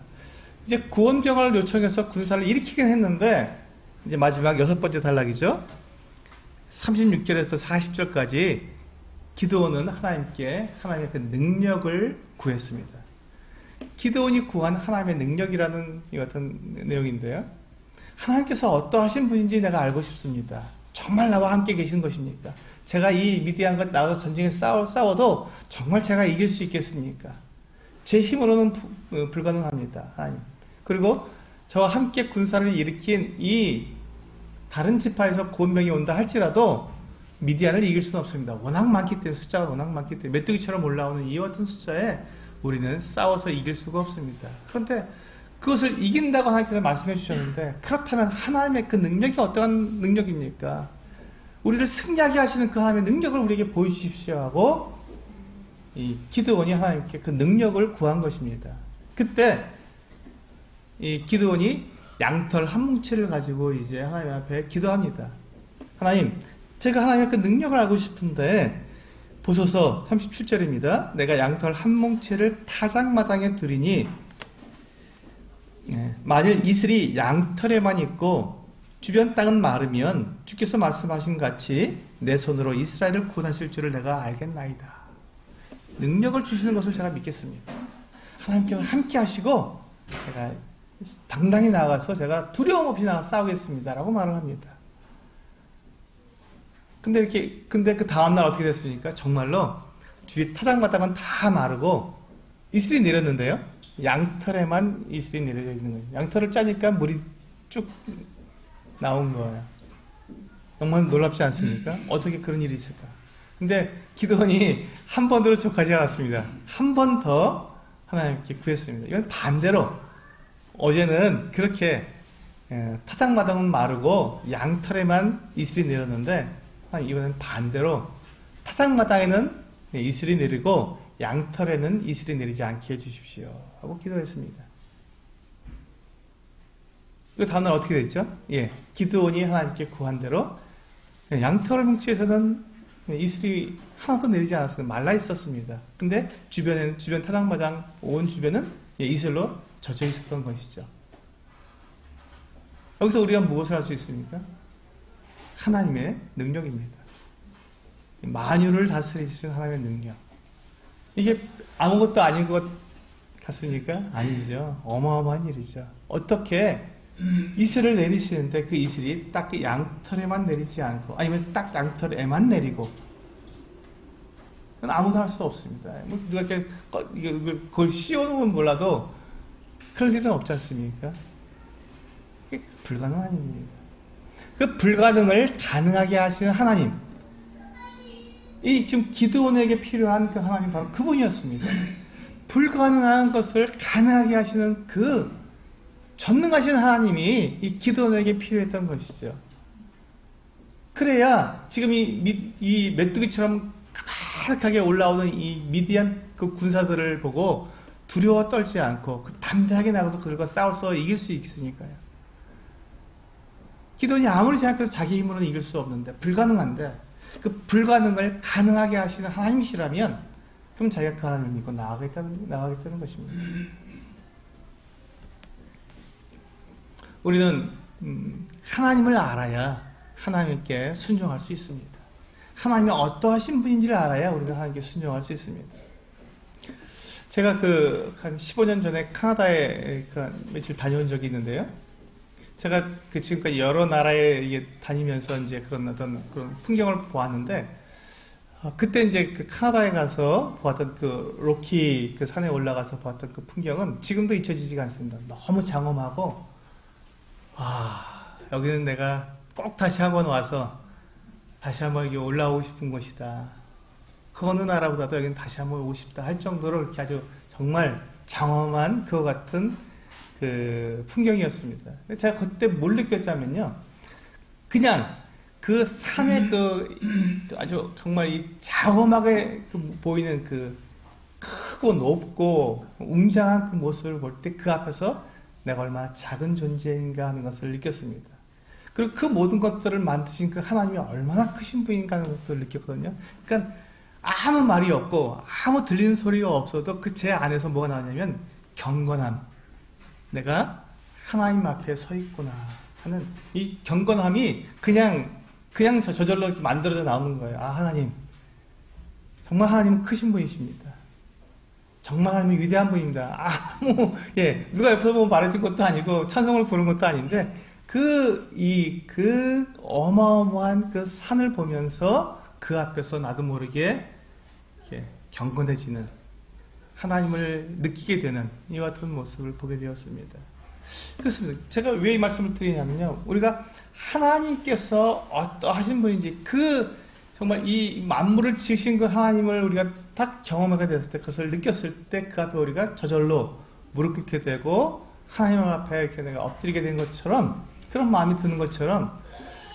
이제 구원병을 요청해서 군사를 일으키긴 했는데 이제 마지막 6번째 단락이죠. 36절에서 40절까지 기드온은 하나님의 그 능력을 구했습니다. 기드온이 구한 하나님의 능력이라는 이 같은 내용인데요. 하나님께서 어떠하신 분인지 내가 알고 싶습니다. 정말 나와 함께 계신 것입니까? 제가 이 미디안과 나와서 전쟁에 싸워도 정말 제가 이길 수 있겠습니까? 제 힘으로는 불가능합니다. 하나님. 그리고 저와 함께 군사를 일으킨 이 다른 지파에서 구원병이 온다 할지라도 미디안을 이길 수는 없습니다. 워낙 많기 때문에, 숫자가 워낙 많기 때문에 메뚜기처럼 올라오는 이와 같은 숫자에 우리는 싸워서 이길 수가 없습니다. 그런데 그것을 이긴다고 하나님께서 말씀해 주셨는데, 그렇다면 하나님의 그 능력이 어떠한 능력입니까? 우리를 승리하게 하시는 그 하나님의 능력을 우리에게 보여주십시오 하고 이 기드온이 하나님께 그 능력을 구한 것입니다. 그때 이 기드온이 양털 한 뭉치를 가지고 이제 하나님 앞에 기도합니다. 하나님, 제가 하나님의 그 능력을 알고 싶은데 보소서. 37절입니다. 내가 양털 한 뭉치를 타작마당에 두리니 만일 이슬이 양털에만 있고 주변 땅은 마르면 주께서 말씀하신 같이 내 손으로 이스라엘을 구원하실 줄을 내가 알겠나이다. 능력을 주시는 것을 제가 믿겠습니다. 하나님께서 함께 하시고 제가 당당히 나가서 제가 두려움 없이 나가 싸우겠습니다 라고 말을 합니다. 근데 그 다음날 어떻게 됐습니까? 정말로 주위 타작마당은 다 마르고 이슬이 내렸는데요, 양털에만 이슬이 내려져 있는 거예요. 양털을 짜니까 물이 쭉 나온 거예요. 정말 놀랍지 않습니까? 어떻게 그런 일이 있을까? 근데 기드온이 한 번으로 족하지 않았습니다. 한 번 더 하나님께 구했습니다. 이건 반대로, 어제는 그렇게 타작마당은 마르고 양털에만 이슬이 내렸는데 이번엔 반대로 타작마당에는 이슬이 내리고 양털에는 이슬이 내리지 않게 해주십시오 하고 기도했습니다. 그 다음날 어떻게 됐죠? 기드온이 하나님께 구한 대로 양털 뭉치에서는 이슬이 하나도 내리지 않았어요. 말라 있었습니다. 근데 주변 타작마당 온 주변은 이슬로 젖어 있었던 것이죠. 여기서 우리가 무엇을 할 수 있습니까? 하나님의 능력입니다. 만유를 다스리시는 하나님의 능력. 이게 아무것도 아닌 것 같습니까? 아니죠. 어마어마한 일이죠. 어떻게 이슬을 내리시는데 그 이슬이 딱 그 양털에만 내리지 않고, 아니면 딱 양털에만 내리고, 그건 아무도 할 수 없습니다. 뭐 누가 이렇게 그걸 씌워놓으면 몰라도 그럴 일은 없지 않습니까? 이게 불가능한 일입니다. 그 불가능을 가능하게 하시는 하나님, 이 지금 기드온에게 필요한 그 하나님 바로 그분이었습니다. 불가능한 것을 가능하게 하시는 그 전능하신 하나님이 이 기드온에게 필요했던 것이죠. 그래야 지금 이 메뚜기처럼 가득하게 올라오는 이 미디안 그 군사들을 보고 두려워 떨지 않고 그 담대하게 나가서 그들과 싸워서 이길 수 있으니까요. 기드온이 아무리 생각해도 자기 힘으로는 이길 수 없는데, 불가능한데 그 불가능을 가능하게 하시는 하나님이시라면 그럼 자기가 그 하나님을 믿고 나가겠다는 것입니다. 우리는 하나님을 알아야 하나님께 순종할 수 있습니다. 하나님이 어떠하신 분인지를 알아야 우리가 하나님께 순종할 수 있습니다. 제가 한 15년 전에 카나다에 며칠 다녀온 적이 있는데요. 제가 지금까지 여러 나라에 다니면서 이제 그런 풍경을 보았는데, 그때 이제 카나다에 가서 보았던 로키 산에 올라가서 보았던 그 풍경은 지금도 잊혀지지가 않습니다. 너무 장엄하고, 여기는 내가 꼭 다시 한번 와서 다시 한번 여기 올라오고 싶은 곳이다. 그 어느 나라보다도 여기는 다시 한번 오고 싶다 할 정도로 이렇게 아주 정말 장엄한 그와 같은 그 풍경이었습니다. 제가 그때 뭘 느꼈냐면요, 그냥 그 산의 아주 정말 이 장엄하게 보이는 그 크고 높고 웅장한 그 모습을 볼 때 그 앞에서 내가 얼마나 작은 존재인가 하는 것을 느꼈습니다. 그리고 그 모든 것들을 만드신 그 하나님이 얼마나 크신 분인가 하는 것들을 느꼈거든요. 그러니까 아무 말이 없고 아무 들리는 소리가 없어도 그 제 안에서 뭐가 나오냐면 경건함, 내가 하나님 앞에 서 있구나 하는 이 경건함이 그냥 저절로 만들어져 나오는 거예요. 하나님, 정말 하나님은 크신 분이십니다. 정말 하나님은 위대한 분입니다. 누가 옆에서 보면 말해준 것도 아니고 찬송을 부르는 것도 아닌데 그 어마어마한 그 산을 보면서 그 앞에서 나도 모르게 경건해지는, 하나님을 느끼게 되는 이와 같은 모습을 보게 되었습니다. 그렇습니다. 제가 왜 이 말씀을 드리냐면요, 우리가 하나님께서 어떠하신 분인지 정말 이 만물을 지으신 그 하나님을 우리가 딱 경험하게 됐을 때, 그것을 느꼈을 때 그 앞에 우리가 저절로 무릎 꿇게 되고 하나님 앞에 이렇게 내가 엎드리게 된 것처럼, 그런 마음이 드는 것처럼,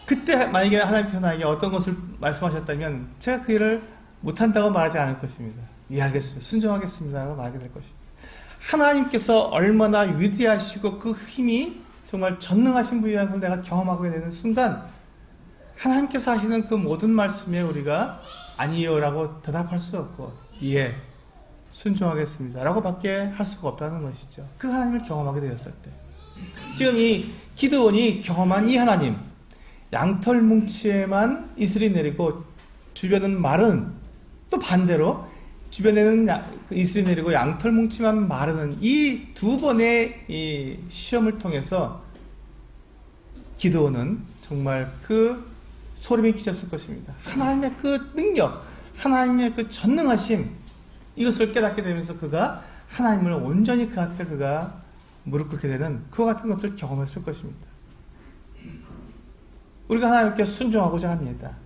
그때 만약에 하나님께서 나에게 어떤 것을 말씀하셨다면 제가 그 일을 못한다고 말하지 않을 것입니다. 알겠습니다. 순종하겠습니다 라고 말하게 될 것입니다. 하나님께서 얼마나 위대하시고 그 힘이 정말 전능하신 분이라는 걸 내가 경험하게 되는 순간, 하나님께서 하시는 그 모든 말씀에 우리가 아니요 라고 대답할 수 없고, 예, 순종하겠습니다 라고 밖에 할 수가 없다는 것이죠. 그 하나님을 경험하게 되었을 때, 지금 이 기드온이 경험한 이 하나님, 양털 뭉치에만 이슬이 내리고 주변은 마른, 또 반대로 주변에는 이슬이 내리고 양털 뭉치만 마르는 이 두 번의 이 시험을 통해서 기드온은 정말 그 소름이 끼쳤을 것입니다. 하나님의 그 능력, 하나님의 그 전능하심, 이것을 깨닫게 되면서 그가 하나님을 온전히 그 앞에 그가 무릎 꿇게 되는 그와 같은 것을 경험했을 것입니다. 우리가 하나님께 순종하고자 합니다.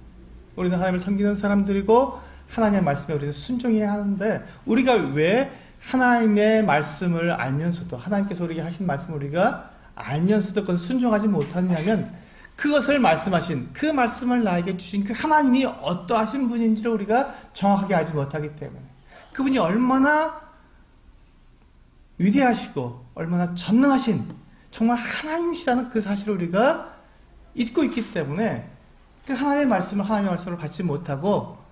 우리는 하나님을 섬기는 사람들이고 하나님의 말씀에 우리는 순종해야 하는데, 우리가 왜 하나님의 말씀을 알면서도, 하나님께서 우리에게 하신 말씀을 우리가 알면서도 그것을 순종하지 못하느냐면, 그것을 말씀하신, 그 말씀을 나에게 주신 그 하나님이 어떠하신 분인지를 우리가 정확하게 알지 못하기 때문에, 그분이 얼마나 위대하시고 얼마나 전능하신 정말 하나님이시라는 그 사실을 우리가 잊고 있기 때문에 그 하나님의 말씀을 받지 못하고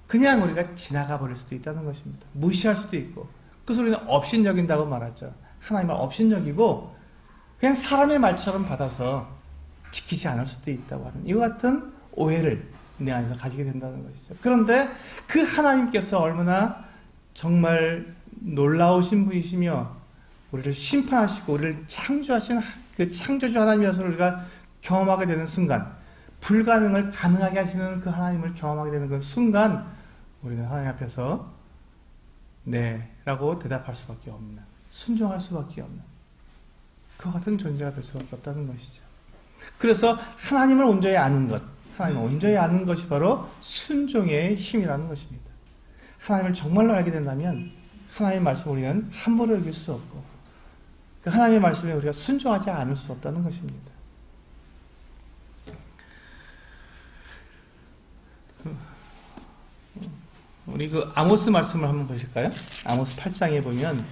그냥 우리가 지나가 버릴 수도 있다는 것입니다. 무시할 수도 있고, 그래서 우리는 업신여긴다고 말하죠. 하나님을 업신여기고 그냥 사람의 말처럼 받아서 지키지 않을 수도 있다고 하는 이와 같은 오해를 내 안에서 가지게 된다는 것이죠. 그런데 그 하나님께서 얼마나 정말 놀라우신 분이시며 우리를 심판하시고 우리를 창조하신 그 창조주 하나님이라서 우리가 경험하게 되는 순간, 불가능을 가능하게 하시는 그 하나님을 경험하게 되는 그 순간, 우리는 하나님 앞에서 네 라고 대답할 수밖에 없는, 순종할 수밖에 없는 그와 같은 존재가 될 수밖에 없다는 것이죠. 그래서 하나님을 온전히 아는 것, 하나님을 온전히 아는 것이 바로 순종의 힘이라는 것입니다. 하나님을 정말로 알게 된다면 하나님의 말씀을 우리는 함부로 여길 수 없고 그 하나님의 말씀에 우리가 순종하지 않을 수 없다는 것입니다. 우리 그 아모스 말씀을 한번 보실까요? 아모스 8장에 보면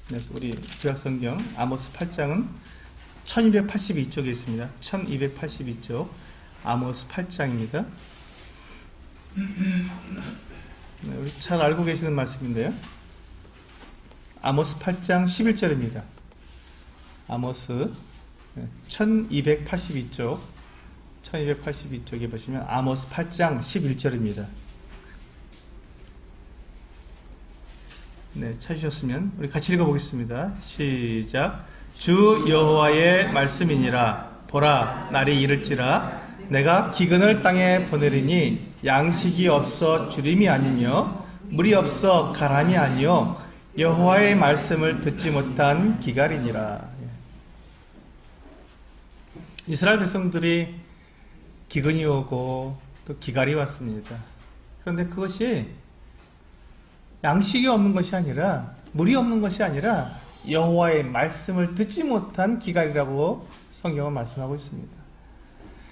네, 우리 구약성경 아모스 8장은 1282쪽에 있습니다. 1282쪽 아모스 8장입니다. 네, 우리 잘 알고 계시는 말씀인데요. 아모스 8장 11절입니다. 아모스 1282쪽 1282쪽에 보시면 아모스 8장 11절입니다. 네, 찾으셨으면 우리 같이 읽어보겠습니다. 시작. 주 여호와의 말씀이니라. 보라, 날이 이를지라. 내가 기근을 땅에 보내리니 양식이 없어 주림이 아니며 물이 없어 가람이 아니요 여호와의 말씀을 듣지 못한 기갈이니라. 이스라엘 백성들이 기근이 오고 또 기갈이 왔습니다. 그런데 그것이 양식이 없는 것이 아니라 물이 없는 것이 아니라 여호와의 말씀을 듣지 못한 기갈이라고 성경은 말씀하고 있습니다.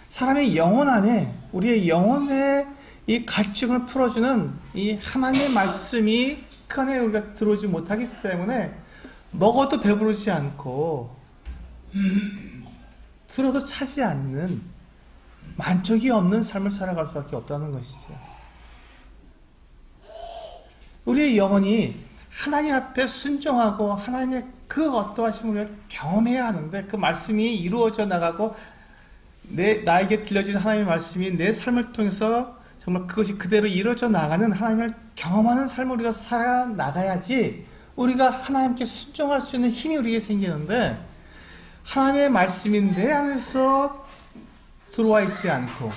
사람의 영혼 안에 우리의 영혼의 이 갈증을 풀어주는 이 하나님의 말씀이 그 안에 우리가 들어오지 못하기 때문에 먹어도 배부르지 않고 들어도 차지 않는 만족이 없는 삶을 살아갈 수밖에 없다는 것이죠. 우리의 영혼이 하나님 앞에 순종하고 하나님의 그 어떠하심을 우리가 경험해야 하는데 그 말씀이 이루어져 나가고 나에게 들려진 하나님의 말씀이 내 삶을 통해서 정말 그것이 그대로 이루어져 나가는 하나님을 경험하는 삶을 우리가 살아나가야지 우리가 하나님께 순종할 수 있는 힘이 우리에게 생기는데 하나님의 말씀이 내 안에서 들어와 있지 않고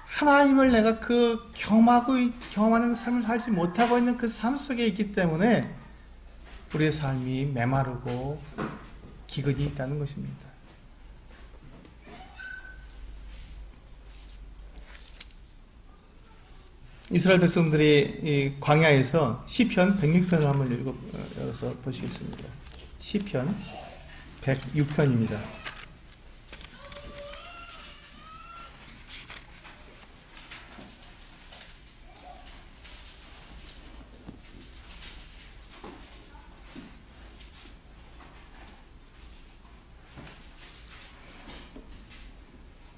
하나님을 내가 그 경험하는 삶을 살지 못하고 있는 그 삶 속에 있기 때문에 우리의 삶이 메마르고 기근이 있다는 것입니다. 이스라엘 백성들이 이 광야에서 시편 106편을 한번 읽어서 보시겠습니다. 시편 106편입니다.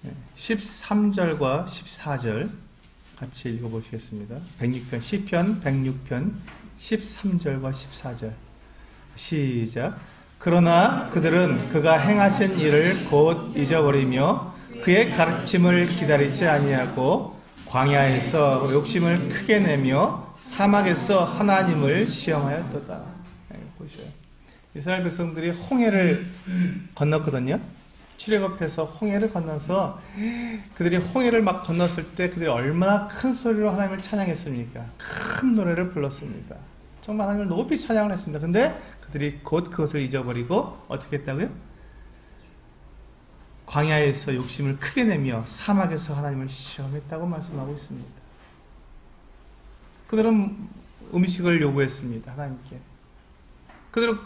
네, 13절과 14절 같이 읽어보시겠습니다. 106편, 시편 106편 13절과 14절 시작. 그러나 그들은 그가 행하신 일을 곧 잊어버리며 그의 가르침을 기다리지 아니하고 광야에서 욕심을 크게 내며 사막에서 하나님을 시험하였도다. 보셔요. 이스라엘 백성들이 홍해를 건넜거든요. 출애굽해서 홍해를 건너서 그들이 홍해를 막 건넜을 때 그들이 얼마나 큰 소리로 하나님을 찬양했습니까? 큰 노래를 불렀습니다. 정말 하나님을 높이 찬양을 했습니다. 근데 그들이 곧 그것을 잊어버리고 어떻게 했다고요? 광야에서 욕심을 크게 내며 사막에서 하나님을 시험했다고 말씀하고 있습니다. 그들은 음식을 요구했습니다. 하나님께.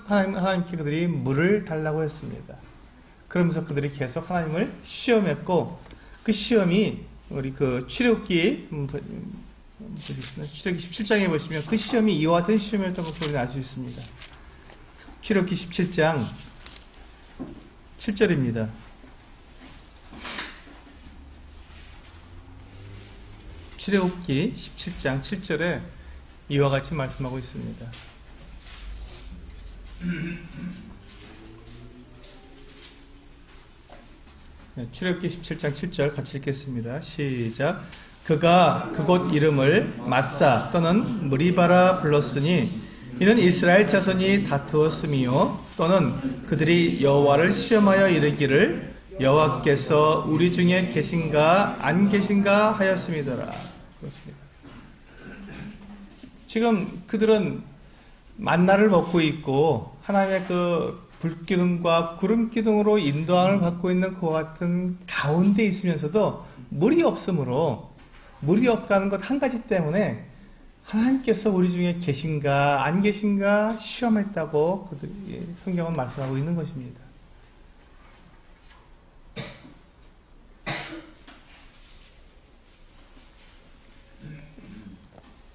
하나님께 그들이 물을 달라고 했습니다. 그러면서 그들이 계속 하나님을 시험했고 그 시험이 우리 그 출애굽기 17장에 보시면 그 시험이 이와 같은 시험이었던 것을 우리는 알 수 있습니다. 출애굽기 17장 7절입니다. 출애굽기 17장 7절에 이와 같이 말씀하고 있습니다. 네, 출애굽기 17장 7절 같이 읽겠습니다. 시작. 그가 그곳 이름을 마사 또는 무리바라 불렀으니 이는 이스라엘 자손이 다투었음이요 또는 그들이 여호와를 시험하여 이르기를 여호와께서 우리 중에 계신가 안 계신가 하였음이더라. 그렇습니다. 지금 그들은 만나를 먹고 있고 하나님의 그 불기둥과 구름기둥으로 인도함을 받고 있는 그와 같은 가운데 있으면서도 물이 없으므로, 물이 없다는 것 한 가지 때문에 하나님께서 우리 중에 계신가 안 계신가 시험했다고 그들이 성경은 말씀하고 있는 것입니다.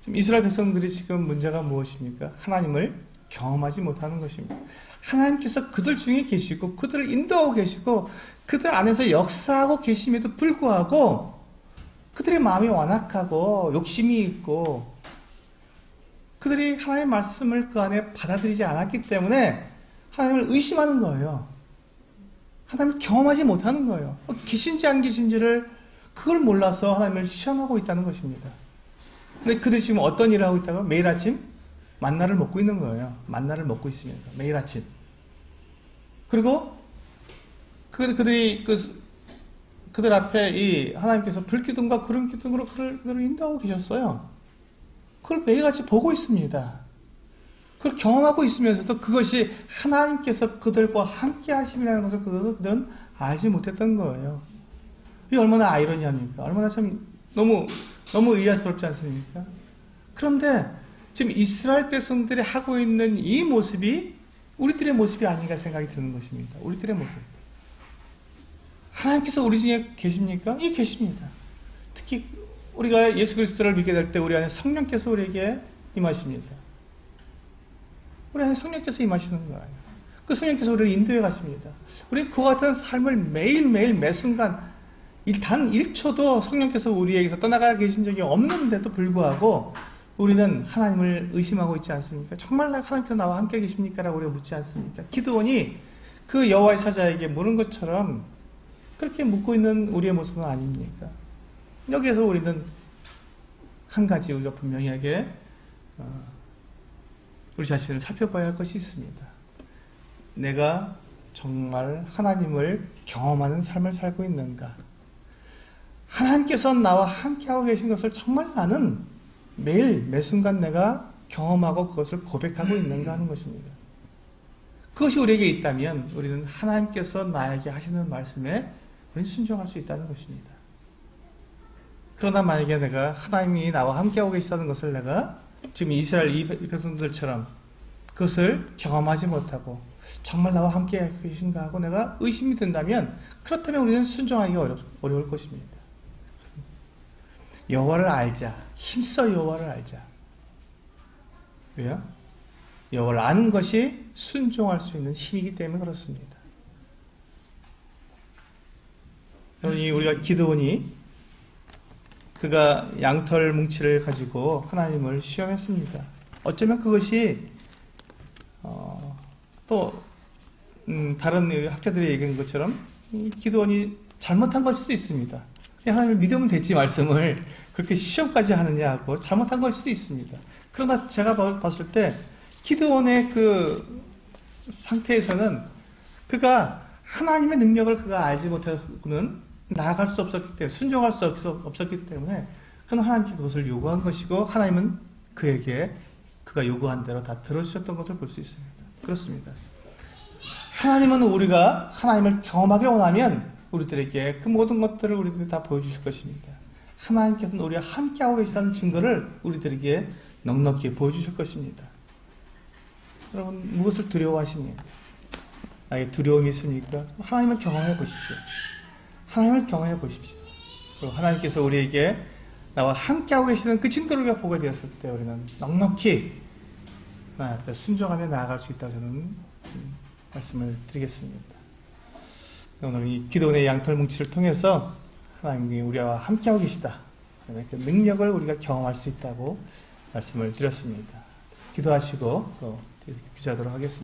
지금 이스라엘 백성들이 지금 문제가 무엇입니까? 하나님을 경험하지 못하는 것입니다. 하나님께서 그들 중에 계시고 그들을 인도하고 계시고 그들 안에서 역사하고 계심에도 불구하고 그들의 마음이 완악하고 욕심이 있고 그들이 하나님의 말씀을 그 안에 받아들이지 않았기 때문에 하나님을 의심하는 거예요. 하나님을 경험하지 못하는 거예요. 계신지 안 계신지를 그걸 몰라서 하나님을 시험하고 있다는 것입니다. 근데 그들이 지금 어떤 일을 하고 있다고? 매일 아침 만나를 먹고 있는 거예요. 만나를 먹고 있으면서 매일 아침. 그리고 그들이 그들 앞에 이 하나님께서 불기둥과 구름기둥으로 그들을 인도하고 계셨어요. 그걸 매일같이 보고 있습니다. 그걸 경험하고 있으면서도 그것이 하나님께서 그들과 함께 하심이라는 것을 그들은 알지 못했던 거예요. 이게 얼마나 아이러니합니까? 얼마나 참 너무 의아스럽지 않습니까? 그런데 지금 이스라엘 백성들이 하고 있는 이 모습이 우리들의 모습이 아닌가 생각이 드는 것입니다. 우리들의 모습. 하나님께서 우리 중에 계십니까? 예, 계십니다. 특히 우리가 예수 그리스도를 믿게 될 때 우리 안에 성령께서 우리에게 임하십니다. 우리 안에 성령께서 임하시는 거예요. 그 성령께서 우리를 인도해 가십니다. 우리는 그와 같은 삶을 매일매일 매순간 단 1초도 성령께서 우리에게서 떠나가 계신 적이 없는데도 불구하고 우리는 하나님을 의심하고 있지 않습니까? 정말 하나님께서 나와 함께 계십니까? 라고 우리가 묻지 않습니까? 기드온이 그 여호와의 사자에게 물은 것처럼 그렇게 묻고 있는 우리의 모습은 아닙니까? 여기에서 우리는 한 가지 우리가 분명하게 우리 자신을 살펴봐야 할 것이 있습니다. 내가 정말 하나님을 경험하는 삶을 살고 있는가? 하나님께서 나와 함께하고 계신 것을 정말 나는 매일 매순간 내가 경험하고 그것을 고백하고 있는가 하는 것입니다. 그것이 우리에게 있다면 우리는 하나님께서 나에게 하시는 말씀에 우리는 순종할 수 있다는 것입니다. 그러나 만약에 내가 하나님이 나와 함께하고 계시다는 것을 내가 지금 이스라엘 이 백성들처럼 그것을 경험하지 못하고 정말 나와 함께 계신가 하고 내가 의심이 든다면 그렇다면 우리는 순종하기가 어려울 것입니다. 여호와를 알자. 힘써 여호와를 알자. 왜요? 여호와를 아는 것이 순종할 수 있는 힘이기 때문에 그렇습니다. 우리가 기드온이 그가 양털 뭉치를 가지고 하나님을 시험했습니다. 어쩌면 그것이 다른 학자들이 얘기한 것처럼 기드온이 잘못한 걸 수도 있습니다. 하나님을 믿으면 됐지 말씀을 그렇게 시험까지 하느냐 하고 잘못한 걸 수도 있습니다. 그러나 제가 봤을 때 기드온의 그 상태에서는 그가 하나님의 능력을 그가 알지 못하고는 나아갈 수 없었기 때문에 순종할 수 없었기 때문에 그는 하나님께 그것을 요구한 것이고 하나님은 그에게 그가 요구한 대로 다 들어주셨던 것을 볼 수 있습니다. 그렇습니다. 하나님은 우리가 하나님을 경험하기 원하면 우리들에게 그 모든 것들을 우리들이 다 보여주실 것입니다. 하나님께서는 우리와 함께하고 계시다는 증거를 우리들에게 넉넉히 보여주실 것입니다. 여러분 무엇을 두려워하십니까? 나에게 두려움이 있습니까? 하나님을 경험해 보십시오. 하나님을 경험해 보십시오. 그리고 하나님께서 우리에게 나와 함께하고 계시는 그 증거를 우리가 보게 되었을 때 우리는 넉넉히 하나님 앞에 순종하며 나아갈 수 있다고 저는 말씀을 드리겠습니다. 오늘 이 기드온의 양털 뭉치를 통해서 하나님이 우리와 함께하고 계시다. 그 능력을 우리가 경험할 수 있다고 말씀을 드렸습니다. 기도하시고 또 기도하도록 하겠습니다.